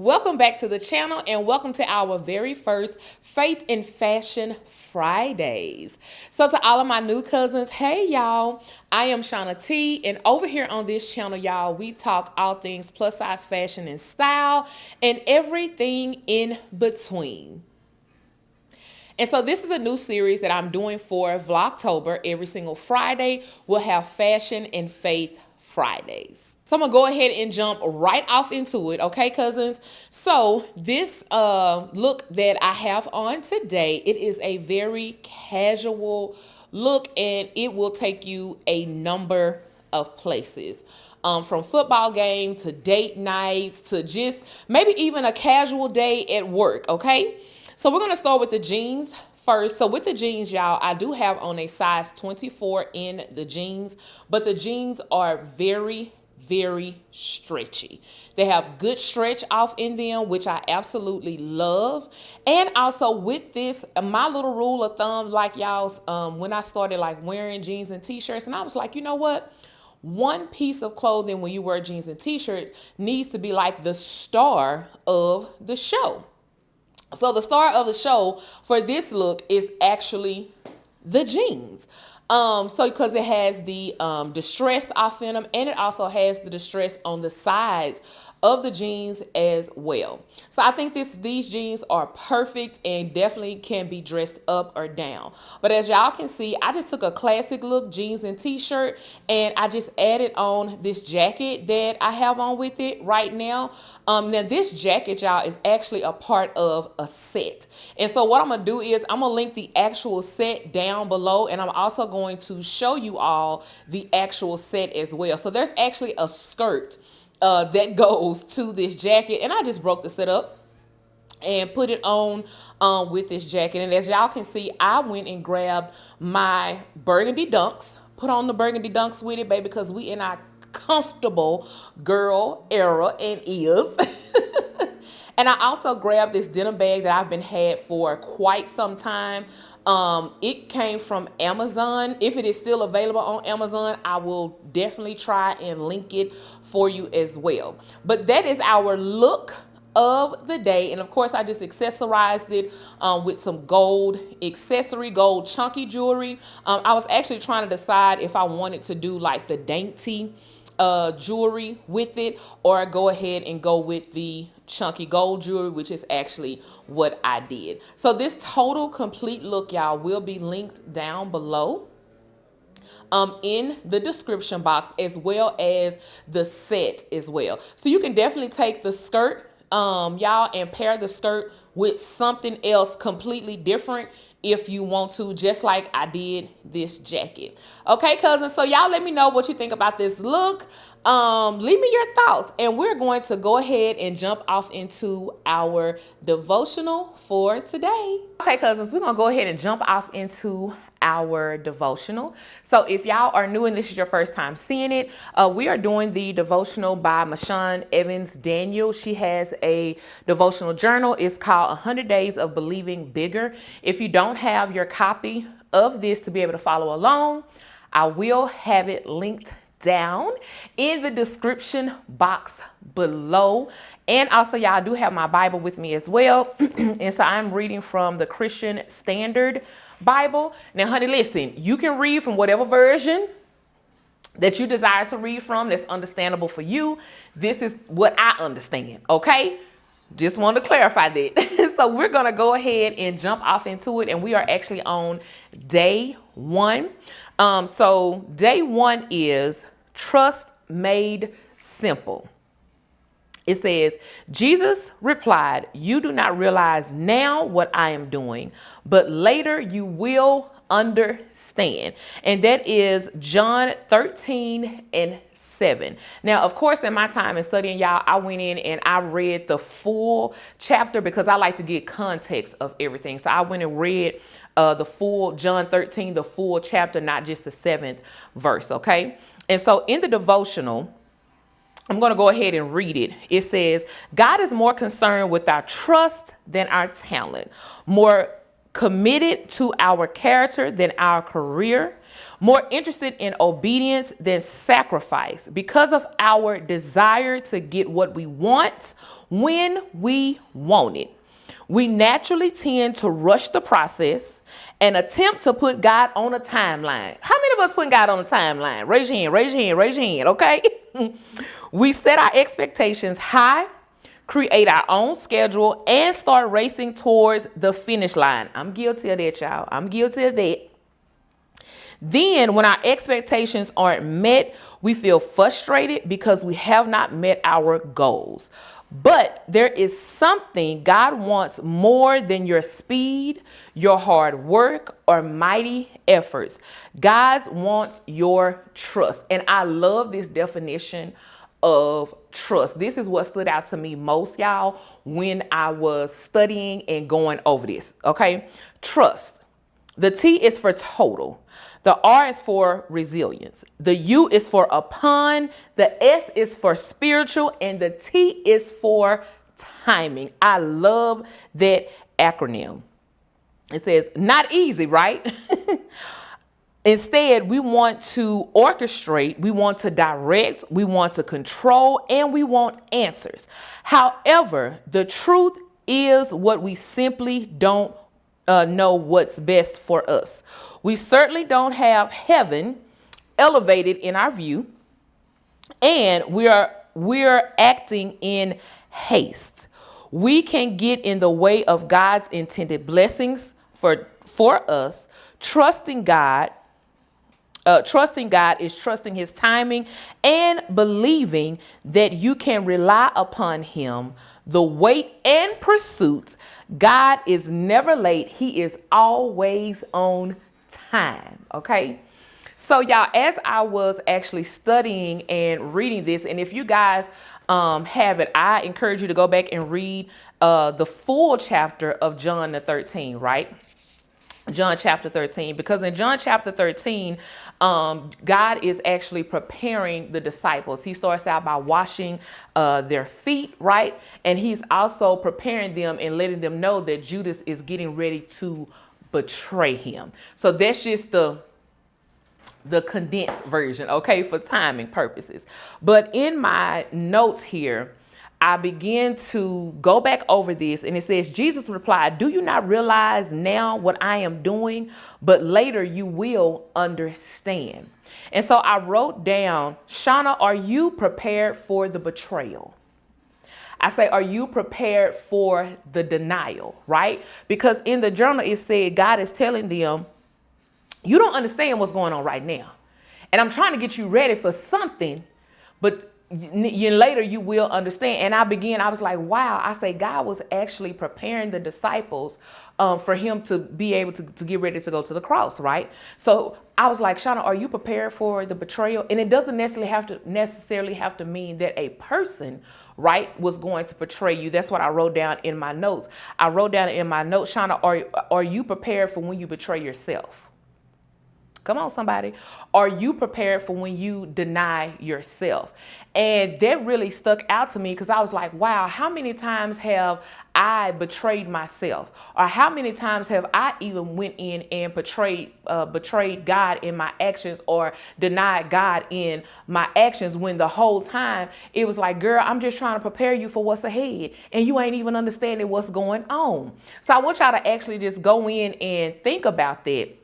Welcome back to the channel and welcome to our very first Faith in Fashion Fridays. So to all of my new cousins, hey y'all, I am Shauna T, and over here on this channel, y'all, we talk all things plus size fashion and style and everything in between. And so this is a new series that I'm doing for Vlogtober. Every single Friday, we'll have Fashion and Faith Fridays. So I'm gonna go ahead and jump right off into it, okay, cousins? So this look that I have on today, it is a very casual look, and it will take you a number of places. From football game to date nights to just maybe even a casual day at work, okay? So we're gonna start with the jeans first. So with the jeans, y'all, I do have on a size 24 in the jeans, but the jeans are very stretchy. They have good stretch off in them, which I absolutely love. And also with this, my little rule of thumb, like y'all's, when I started like wearing jeans and t-shirts, and I was like, you know what? One piece of clothing when you wear jeans and t-shirts needs to be like the star of the show. So the star of the show for this look is actually the jeans. So because it has the distressed off in them, and it also has the distress on the sides of the jeans as well. So I think these jeans are perfect and definitely can be dressed up or down. But as y'all can see, I just took a classic look, jeans and t-shirt, and I just added on this jacket that I have on with it right now. Now this jacket, y'all, is actually a part of a set. And so what I'm gonna do is I'm gonna link the actual set down below, and I'm also going to show you all the actual set as well. So there's actually a skirt that goes to this jacket, and I just broke the set up and put it on with this jacket. And as y'all can see, I went and grabbed my burgundy dunks, put on the burgundy dunks with it, baby, because we in our comfortable girl era and is. And I also grabbed this denim bag that I've been had for quite some time. It came from Amazon. If it is still available on Amazon, I will definitely try and link it for you as well. But that is our look of the day. And of course, I just accessorized it with some gold accessory, gold chunky jewelry. I was actually trying to decide if I wanted to do like the dainty jewelry with it, or go ahead and go with the chunky gold jewelry, which is actually what I did. So this total complete look, y'all, will be linked down below in the description box, as well as the set as well. So you can definitely take the skirt, y'all, and pair the skirt with something else completely different if you want to, just like I did this jacket. Okay, cousins, so y'all let me know what you think about this look. Leave me your thoughts, and we're going to go ahead and jump off into our devotional for today. Okay, cousins, we're gonna go ahead and jump off into our devotional. So if y'all are new and this is your first time seeing it, we are doing the devotional by Marshawn Evans Daniels. She has a devotional journal. It's called 100 Days of Believing Bigger. If you don't have your copy of this to be able to follow along, I will have it linked down in the description box below. And also, y'all, I do have my Bible with me as well. And so I'm reading from the Christian Standard Bible. Now, honey, listen, you can read from whatever version that you desire to read from that's understandable for you. This is what I understand, okay? Just want to clarify that. So we're going to go ahead and jump off into it, and we are actually on day 1. So day 1 is trust made simple. It says, Jesus replied, "You do not realize now what I am doing, but later you will understand." And that is John 13:7. Now, of course, in my time in studying, y'all, I went in and I read the full chapter because I like to get context of everything. So I went and read the full John 13, the full chapter, not just the 7th verse, okay? And so in the devotional, I'm going to go ahead and read it. It says, God is more concerned with our trust than our talent, more committed to our character than our career, more interested in obedience than sacrifice because of our desire to get what we want when we want it. We naturally tend to rush the process and attempt to put God on a timeline. How many of us put God on a timeline? Raise your hand, raise your hand, raise your hand, okay? We set our expectations high, create our own schedule, and start racing towards the finish line. I'm guilty of that, y'all. I'm guilty of that. Then, when our expectations aren't met, we feel frustrated because we have not met our goals. But there is something God wants more than your speed, your hard work, or mighty efforts. God wants your trust. And I love this definition of trust. This is what stood out to me most, y'all, when I was studying and going over this. Okay. Trust. The T is for total. The R is for resilience. The U is for upon. The S is for spiritual. And the T is for timing. I love that acronym. It says not easy, right? Instead, we want to orchestrate, we want to direct, we want to control, and we want answers. However, the truth is what we simply don't know what's best for us. We certainly don't have heaven elevated in our view, and we're acting in haste. We can get in the way of God's intended blessings for us. Trusting God is trusting his timing and believing that you can rely upon him. The wait and pursuit. God is never late. He is always on time. Okay. So y'all, as I was actually studying and reading this, and if you guys have it, I encourage you to go back and read the full chapter of John the 13, right? John chapter 13, because in John chapter 13, God is actually preparing the disciples. He starts out by washing their feet, right? And he's also preparing them and letting them know that Judas is getting ready to betray him. So that's just the condensed version, okay, for timing purposes. But in my notes here, I began to go back over this, and it says, Jesus replied, "Do you not realize now what I am doing? But later you will understand." And so I wrote down, Shauna, are you prepared for the betrayal? I say, are you prepared for the denial, right? Because in the journal, it said God is telling them, you don't understand what's going on right now. And I'm trying to get you ready for something, but later you will understand. And I was like, wow. I say God was actually preparing the disciples for him to be able to get ready to go to the cross, right? So I was like, Shauna, are you prepared for the betrayal? And it doesn't necessarily have to mean that a person, right, was going to betray you. That's what I wrote down in my notes. I wrote down in my notes, Shauna, are you prepared for when you betray yourself? Come on, somebody. Are you prepared for when you deny yourself? And that really stuck out to me because I was like, wow, how many times have I betrayed myself? Or how many times have I even went in and betrayed God in my actions or denied God in my actions when the whole time it was like, girl, I'm just trying to prepare you for what's ahead. And you ain't even understanding what's going on. So I want y'all to actually just go in and think about that.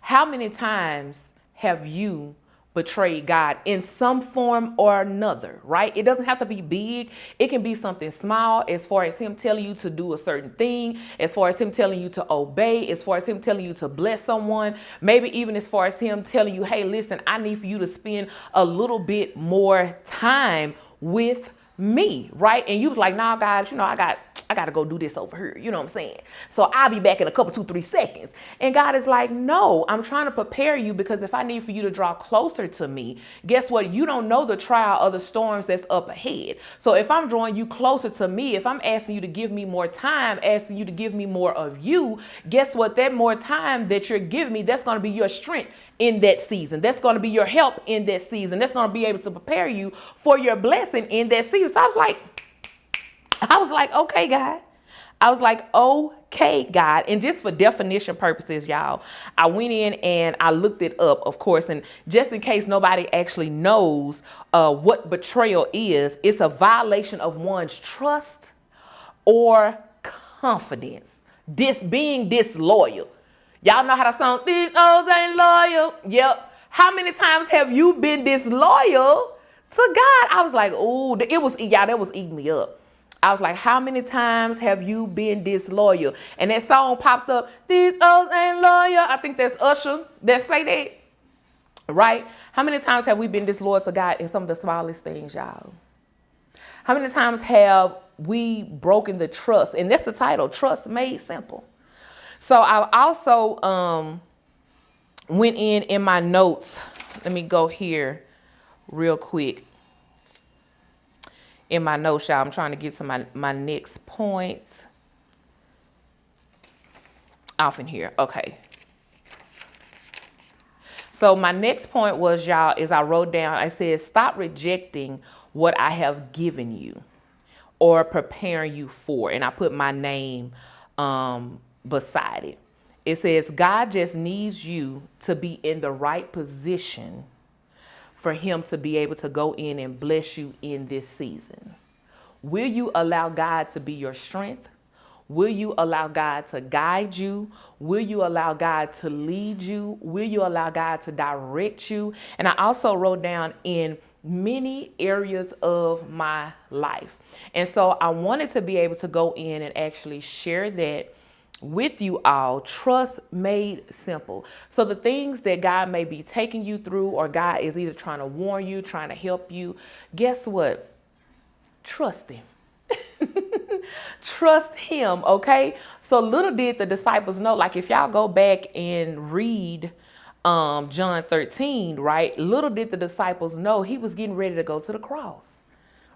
How many times have you betrayed God in some form or another, right? It doesn't have to be big. It can be something small as far as him telling you to do a certain thing, as far as him telling you to obey, as far as him telling you to bless someone, maybe even as far as him telling you, hey, listen, I need for you to spend a little bit more time with me, right? And you was like, nah, God, I got to go do this over here. You know what I'm saying? So I'll be back in a couple, 2-3 seconds. And God is like, no, I'm trying to prepare you because if I need for you to draw closer to me, guess what? You don't know the trial or the storms that's up ahead. So if I'm drawing you closer to me, if I'm asking you to give me more time, asking you to give me more of you, guess what? That more time that you're giving me, that's going to be your strength in that season. That's going to be your help in that season. That's going to be able to prepare you for your blessing in that season. So I was like, okay, God, I was like, okay, God. And just for definition purposes, y'all, I went in and I looked it up, of course. And just in case nobody actually knows what betrayal is, it's a violation of one's trust or confidence. Being disloyal. Y'all know how to song, these O's ain't loyal. Yep. How many times have you been disloyal to God? I was like, oh, that was eating me up. I was like, how many times have you been disloyal? And that song popped up, these O's ain't loyal. I think that's Usher that say that, right? How many times have we been disloyal to God in some of the smallest things, y'all? How many times have we broken the trust? And that's the title, Trust Made Simple. So I also went in my notes. Let me go here real quick. In my notes, y'all, I'm trying to get to my next point. Off in here. Okay. So my next point was, y'all, is I wrote down, I said, stop rejecting what I have given you or preparing you for. And I put my name beside it. It says, God just needs you to be in the right position for him to be able to go in and bless you in this season. Will you allow God to be your strength? Will you allow God to guide you? Will you allow God to lead you? Will you allow God to direct you? And I also wrote down in many areas of my life. And so I wanted to be able to go in and actually share that with you all. Trust made simple. So the things that God may be taking you through, or God is either trying to warn you, trying to help you, guess what? Trust him. Trust him, okay? So little did the disciples know, like if y'all go back and read John 13, right? Little did the disciples know he was getting ready to go to the cross,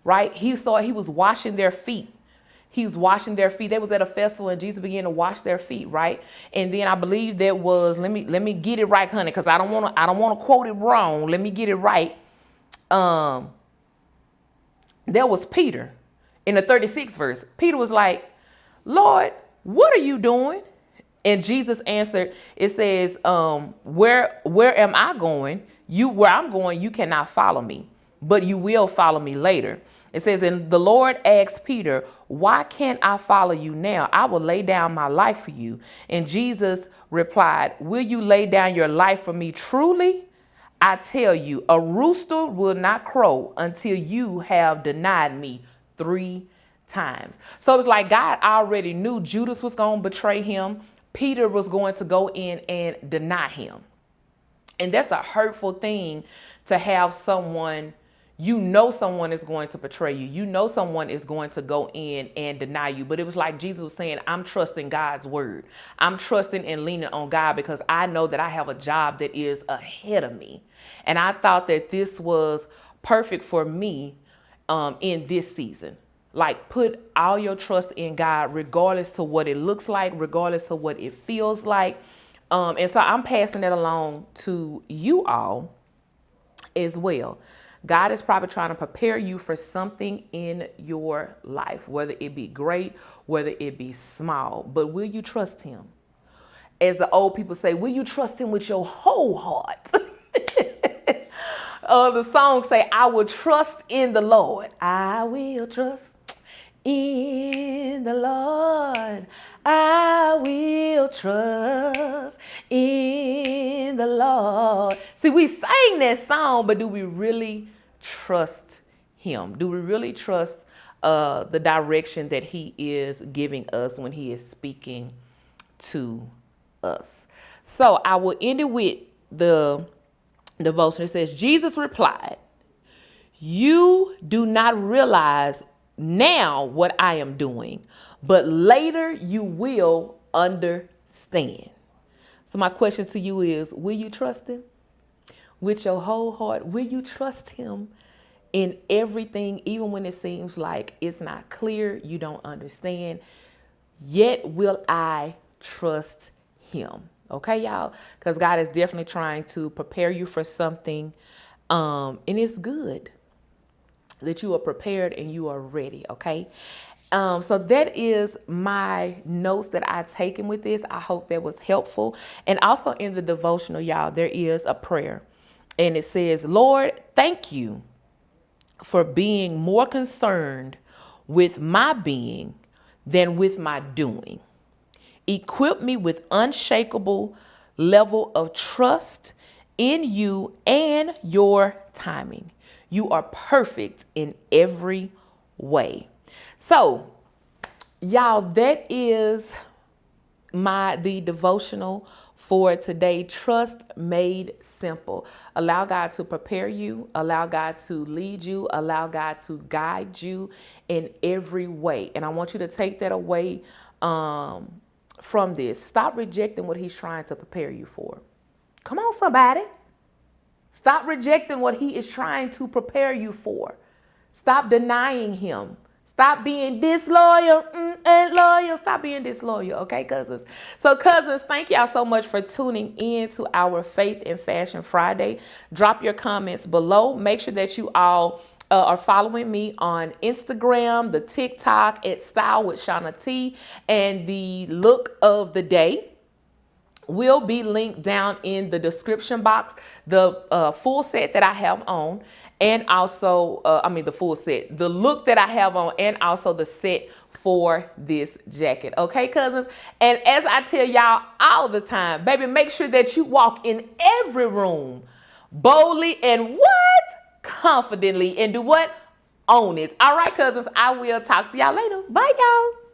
right? He was washing their feet. He was washing their feet. They was at a festival and Jesus began to wash their feet, right? And then I believe that was, let me get it right, honey, because I don't want to quote it wrong. Let me get it right. There was Peter in the 36th verse. Peter was like, Lord, what are you doing? And Jesus answered, it says, where am I going? Where I'm going, you cannot follow me, but you will follow me later. It says, and the Lord asked Peter, why can't I follow you now? I will lay down my life for you. And Jesus replied, will you lay down your life for me? Truly, I tell you, a rooster will not crow until you have denied me 3 times. So it's like God already knew Judas was going to betray him. Peter was going to go in and deny him. And that's a hurtful thing to have someone, someone is going to betray you. Someone is going to go in and deny you. But it was like Jesus was saying, I'm trusting God's word. I'm trusting and leaning on God because I know that I have a job that is ahead of me. And I thought that this was perfect for me in this season. Like, put all your trust in God, regardless to what it looks like, regardless to what it feels like. And so I'm passing that along to you all as well. God is probably trying to prepare you for something in your life, whether it be great, whether it be small. But will you trust him? As the old people say, will you trust him with your whole heart? The song say, I will trust in the Lord. I will trust in the Lord. I will trust in the Lord. See, we sang that song, but do we really trust him? Do we really trust the direction that he is giving us when he is speaking to us? So I will end it with the devotion. It says, Jesus replied, you do not realize now what I am doing, but later you will understand. So my question to you is, will you trust him with your whole heart? Will you trust him in everything, even when it seems like it's not clear, you don't understand? Yet will I trust him. Okay, y'all? Because God is definitely trying to prepare you for something, and it's good. that you are prepared and you are ready, okay? So that is my notes that I've taken with this. I hope that was helpful. And also in the devotional, y'all, there is a prayer. And it says, Lord, thank you for being more concerned with my being than with my doing. Equip me with unshakable level of trust in you and your timing. You are perfect in every way. So, y'all, that is the devotional for today. Trust made simple. Allow God to prepare you, allow God to lead you, allow God to guide you in every way. And I want you to take that away from this. Stop rejecting what he's trying to prepare you for. Come on, somebody. Stop rejecting what he is trying to prepare you for. Stop denying him. Stop being disloyal and loyal. Stop being disloyal, okay, cousins? So, cousins, thank y'all so much for tuning in to our Faith and Fashion Friday. Drop your comments below. Make sure that you all are following me on Instagram, the TikTok at Style with Shauna T, and the look of the day will be linked down in the description box. The full set that I have on, and also, the full set, the look that I have on, and also the set for this jacket. Okay, cousins? And as I tell y'all all the time, baby, make sure that you walk in every room boldly and what? Confidently, and do what? Own it. All right, cousins, I will talk to y'all later. Bye, y'all.